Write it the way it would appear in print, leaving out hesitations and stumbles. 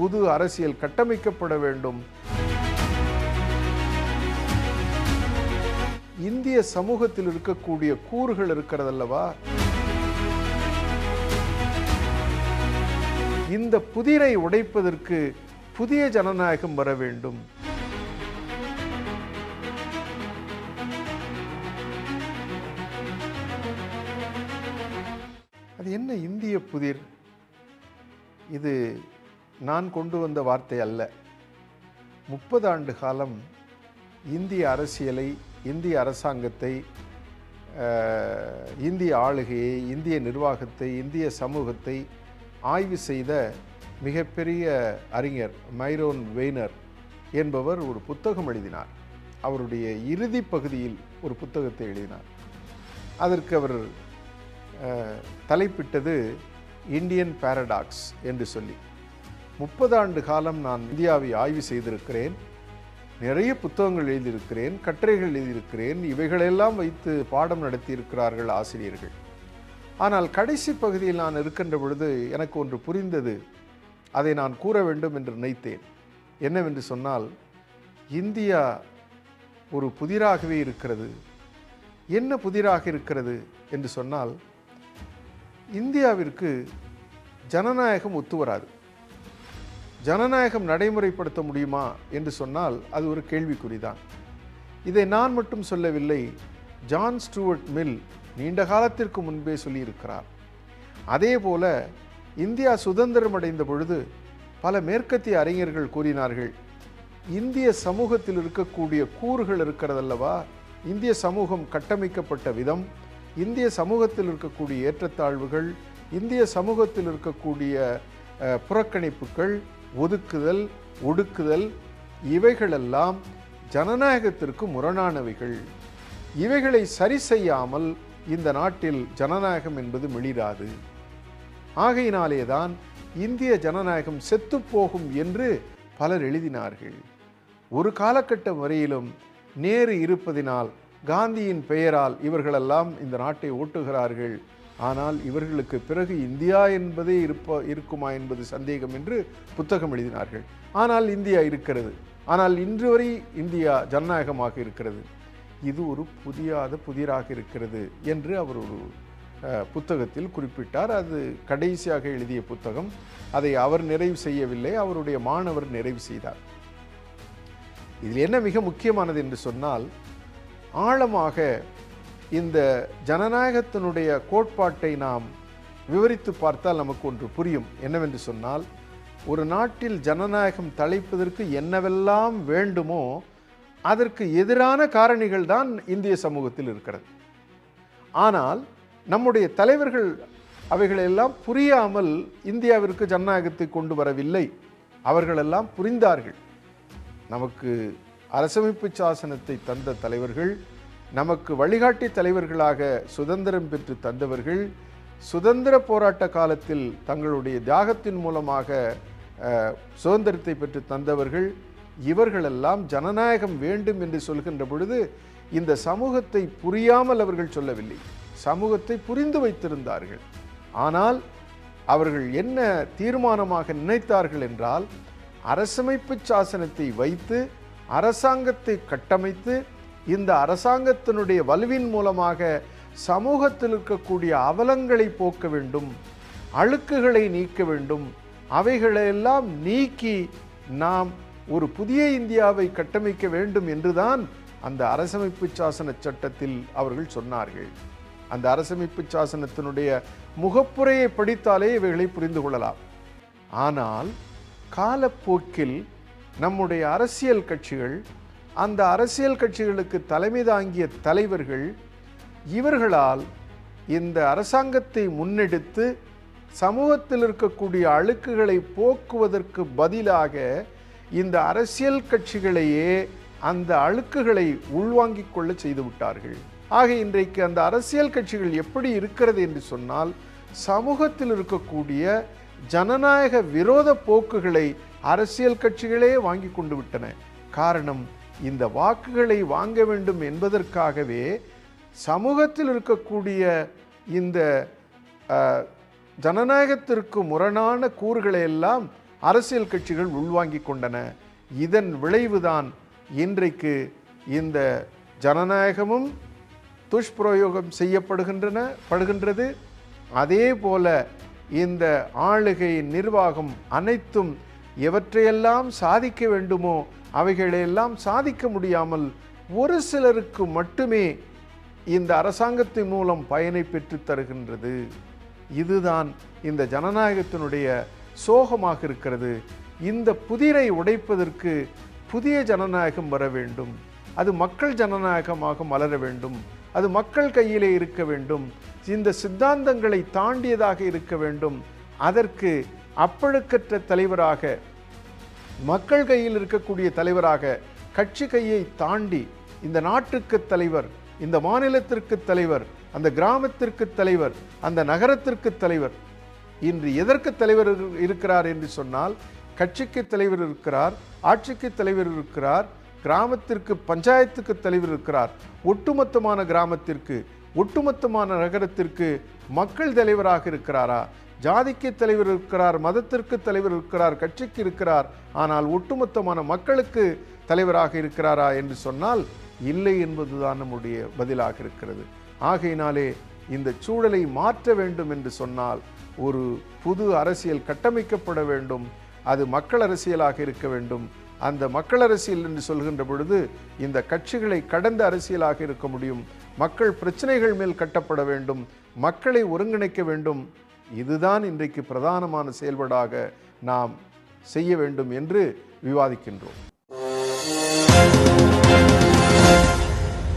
புது அரசியல் கட்டமைக்கப்பட வேண்டும். இந்திய சமூகத்தில் இருக்கக்கூடிய கூறுகள் இருக்கிறதல்லவா, இந்த புதிரை உடைப்பதற்கு புதிய ஜனநாயகம் வர வேண்டும். அது என்ன இந்திய புதிர்? இது நான் கொண்டு வந்த வார்த்தை அல்ல. 30 ஆண்டு காலம் இந்திய அரசியலை, இந்திய அரசாங்கத்தை, இந்திய ஆளுகையை, இந்திய நிர்வாகத்தை, இந்திய சமூகத்தை ஆய்வு செய்த மிகப்பெரிய அறிஞர் மைரோன் வெய்னர் என்பவர் ஒரு புத்தகம் எழுதினார். அவருடைய இறுதி பகுதியில் ஒரு புத்தகத்தை எழுதினார். அதற்கு அவர் தலைப்பிட்டது இந்தியன் பாரடாக்ஸ் என்று சொல்லி. 30 ஆண்டு காலம் நான் இந்தியாவை ஆய்வு செய்திருக்கிறேன், நிறைய புத்தகங்கள் எழுதியிருக்கிறேன், கட்டுரைகள் எழுதியிருக்கிறேன், இவைகளெல்லாம் வைத்து பாடம் நடத்தியிருக்கிறார்கள் ஆசிரியர்கள். ஆனால் கடைசி பகுதியில் நான் இருக்கின்ற பொழுது எனக்கு ஒன்று புரிந்தது. அதை நான் கூற வேண்டும் என்று நினைத்தேன். என்னவென்று சொன்னால், இந்தியா ஒரு புதிராகவே இருக்கிறது. என்ன புதிராக இருக்கிறது என்று சொன்னால், இந்தியாவிற்கு ஜனநாயகம் ஒத்து வராது. ஜனநாயகம் நடைமுறைப்படுத்த முடியுமா என்று சொன்னால் அது ஒரு கேள்விக்குறிதான். இதை நான் மட்டும் சொல்லவில்லை, ஜான் ஸ்டூவர்ட் மில் நீண்ட காலத்திற்கு முன்பே சொல்லியிருக்கிறார். அதே போல இந்தியா சுதந்திரம் அடைந்த பொழுது பல மேற்கத்திய அறிஞர்கள் கூறினார்கள், இந்திய சமூகத்தில் இருக்கக்கூடிய கூறுகள் இருக்கிறதல்லவா, இந்திய சமூகம் கட்டமைக்கப்பட்ட விதம், இந்திய சமூகத்தில் இருக்கக்கூடிய ஏற்றத்தாழ்வுகள், இந்திய சமூகத்தில் இருக்கக்கூடிய புறக்கணிப்புகள், ஒதுக்குதல், ஒடுக்குதல், இவைகளெல்லாம் ஜனநாயகத்திற்கு முரணானவைகள். இவைகளை சரி செய்யாமல் இந்த நாட்டில் ஜனநாயகம் என்பது மிளிராது. ஆகையினாலேதான் இந்திய ஜனநாயகம் செத்துப்போகும் என்று பலர் எழுதினார்கள். ஒரு காலகட்டம் வரையிலும் நேரு இருப்பதினால், காந்தியின் பெயரால் இவர்களெல்லாம் இந்த நாட்டை ஓட்டுகிறார்கள். ஆனால் இவர்களுக்கு பிறகு இந்தியா என்பதே இருக்குமா என்பது சந்தேகம் என்று புத்தகம் எழுதினார்கள். ஆனால் இந்தியா இருக்கிறது. ஆனால் இன்று வரை இந்தியா ஜனநாயகமாக இருக்கிறது. இது ஒரு புதிராக இருக்கிறது என்று அவர் ஒரு புத்தகத்தில் குறிப்பிட்டார். அது கடைசியாக எழுதிய புத்தகம். அதை அவர் நிறைவு செய்யவில்லை, அவருடைய மாணவர் நிறைவு செய்தார். இதில் என்ன மிக முக்கியமானது என்று சொன்னால், ஆழமாக இந்த ஜனநாயகத்தினுடைய கோட்பாட்டை நாம் விவரித்து பார்த்தால் நமக்கு ஒன்று புரியும். என்னவென்று சொன்னால், ஒரு நாட்டில் ஜனநாயகம் தழைப்பதற்கு என்னவெல்லாம் வேண்டுமோ அதற்கு எதிரான காரணிகள் தான் இந்திய சமூகத்தில் இருக்கிறது. ஆனால் நம்முடைய தலைவர்கள் அவைகளெல்லாம் புரியாமல் இந்தியாவிற்கு ஜனநாயகத்தை கொண்டு வரவில்லை. அவர்களெல்லாம் புரிந்தார்கள். நமக்கு அரசமைப்பு சாசனத்தை தந்த தலைவர்கள், நமக்கு வழிகாட்டி தலைவர்களாக சுதந்திரம் பெற்று தந்தவர்கள், சுதந்திர போராட்ட காலத்தில் தங்களுடைய தியாகத்தின் மூலமாக சுதந்திரத்தை பெற்று தந்தவர்கள், இவர்களெல்லாம் ஜனநாயகம் வேண்டும் என்று சொல்கின்ற பொழுது இந்த சமூகத்தை புரியாமல் அவர்கள் சொல்லவில்லை, சமூகத்தை புரிந்து வைத்திருந்தார்கள். ஆனால் அவர்கள் என்ன தீர்மானமாக நினைத்தார்கள் என்றால், அரசமைப்பு சாசனத்தை வைத்து அரசாங்கத்தை கட்டமைத்து இந்த அரசாங்கத்தினுடைய வலுவின் மூலமாக சமூகத்தில் இருக்கக்கூடிய அவலங்களை போக்க வேண்டும், அழுக்குகளை நீக்க வேண்டும், அவைகளெல்லாம் நீக்கி நாம் ஒரு புதிய இந்தியாவை கட்டமைக்க வேண்டும் என்றுதான் அந்த அரசமைப்பு சாசன சட்டத்தில் அவர்கள் சொன்னார்கள். அந்த அரசமைப்பு சாசனத்தினுடைய முகப்புரையை படித்தாலே இவைகளை புரிந்து கொள்ளலாம். ஆனால் காலப்போக்கில் நம்முடைய அரசியல் கட்சிகள், அந்த அரசியல் கட்சிகளுக்கு தலைமை தாங்கிய தலைவர்கள், இவர்களால் இந்த அரசாங்கத்தை முன்னெடுத்து சமூகத்தில் இருக்கக்கூடிய அழுக்குகளை போக்குவதற்கு பதிலாக இந்த அரசியல் கட்சிகளையே அந்த அழுக்குகளை உள்வாங்கிக் கொள்ள செய்து விட்டார்கள். ஆக இன்றைக்கு அந்த அரசியல் கட்சிகள் எப்படி இருக்கிறது என்று சொன்னால், சமூகத்தில் இருக்கக்கூடிய ஜனநாயக விரோத போக்குகளை அரசியல் கட்சிகளே வாங்கி கொண்டு விட்டன. காரணம், இந்த வாக்குகளை வாங்க வேண்டும் என்பதற்காகவே சமூகத்தில் இருக்கக்கூடிய இந்த ஜனநாயகத்திற்கு முரணான கூறுகளை எல்லாம் அரசியல் கட்சிகள் உள்வாங்கிக் கொண்டன. இதன் விளைவுதான் இன்றைக்கு இந்த ஜனநாயகமும் துஷ்பிரயோகம் செய்யப்படுகின்றது. அதே போல இந்த ஆளுகை நிர்வாகம் அனைத்தும் எவற்றையெல்லாம் சாதிக்க வேண்டுமோ அவைகளையெல்லாம் சாதிக்க முடியாமல் ஒரு சிலருக்கு மட்டுமே இந்த அரசாங்கத்தின் மூலம் பயனை பெற்று தருகின்றது. இதுதான் இந்த ஜனநாயகத்தினுடைய சோகமாக இருக்கிறது. இந்த புதிரை உடைப்பதற்கு புதிய ஜனநாயகம் வர வேண்டும். அது மக்கள் ஜனநாயகமாக மலர வேண்டும். அது மக்கள் கையிலே இருக்க வேண்டும். இந்த சித்தாந்தங்களை தாண்டியதாக இருக்க வேண்டும். அதற்கு அப்பழுக்கற்ற தலைவராக, மக்கள் கையில் இருக்கக்கூடிய தலைவராக, கட்சி கையை தாண்டி இந்த நாட்டுக்கு தலைவர், இந்த மாநிலத்திற்கு தலைவர், அந்த கிராமத்திற்கு தலைவர், அந்த நகரத்திற்கு தலைவர். இன்று எதற்கு தலைவர் இருக்கிறார் என்று சொன்னால், கட்சிக்கு தலைவர் இருக்கிறார், ஆட்சிக்கு தலைவர் இருக்கிறார், கிராமத்திற்கு பஞ்சாயத்துக்கு தலைவர் இருக்கிறார். ஒட்டுமொத்தமான கிராமத்திற்கு, ஒட்டுமொத்தமான நகரத்திற்கு மக்கள் தலைவராக இருக்கிறாரா? ஜாதிக்கு தலைவர் இருக்கிறார், மதத்திற்கு தலைவர் இருக்கிறார், கட்சிக்கு இருக்கிறார், ஆனால் ஒட்டுமொத்தமான மக்களுக்கு தலைவராக இருக்கிறாரா என்று சொன்னால் இல்லை என்பதுதான் நம்முடைய பதிலாக இருக்கிறது. ஆகையினாலே இந்த சூழலை மாற்ற வேண்டும் என்று சொன்னால் ஒரு புது அரசியல் கட்டமைக்கப்பட வேண்டும். அது மக்கள் அரசியலாக இருக்க வேண்டும். அந்த மக்கள் அரசியல் என்று சொல்கின்ற பொழுது இந்த கட்சிகளை கடந்த அரசியலாக இருக்க முடியும். மக்கள் பிரச்சனைகள் மேல் கட்டப்பட வேண்டும், மக்களை ஒருங்கிணைக்க வேண்டும். இதுதான் இன்றைக்கு பிரதானமான செயல்பாடாக நாம் செய்ய வேண்டும் என்று விவாதிக்கின்றோம்.